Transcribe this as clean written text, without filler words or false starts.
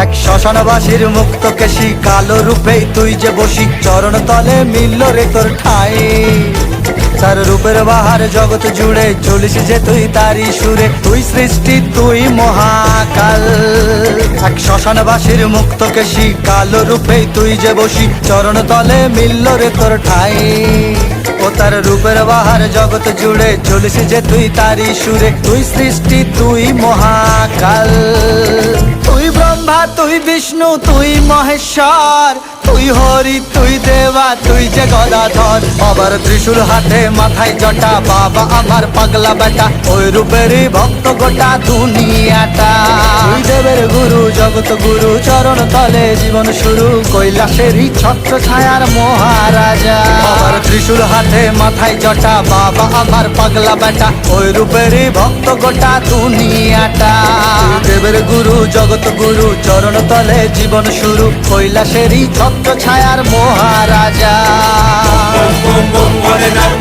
এক শ্মশানবাসীর মুক্ত কেশি কালো রূপেই তুই যে বসি, চরণ তলে মিলল রে তোর ঠাই। তার রূপের বাহার জগৎ জুড়ে চলিস যে তুই তারি সুরে, তুই সৃষ্টি তুই মহাকাল। এক শ্মশানবাসীর মুক্ত কেশি কালো রূপেই তুই যে বসি, চরণ তলে মিলল রে তোর ঠাই। ও তার রূপের বাহার জগৎ জুড়ে চলিস যে তুই তারি সুরে, তুই সৃষ্টি তুই মহাকাল। তুই ব্রহ্মা তুই বিষ্ণু তুই মহেশ্বর, তুই হরি তুই দেবা তুই যে গদাধর। আবার ত্রিশূল হাতে মাথায় জটা, বাবা আমার পাগলা বেটা, ওই রূপেরই ভক্ত গোটা দুনিয়াটা। তুই দেবের গুরু জগৎ গুরু, চরণ তলে জীবন শুরু, কৈলাসেরই ছত্র ছায়ার মহারাজা। আবার ত্রিশূল হাতে মাথায় জটা, বাবা আমার পাগলা বেটা, ওই রূপেরই ভক্ত গোটা দুনিয়াটা। দেবের গুরু জগৎ গুরু, চরণ তলে জীবন শুরু, কৈলাসেরই ছত্র ছায়ার মহারাজা। বম বম বম ভোলেনাথ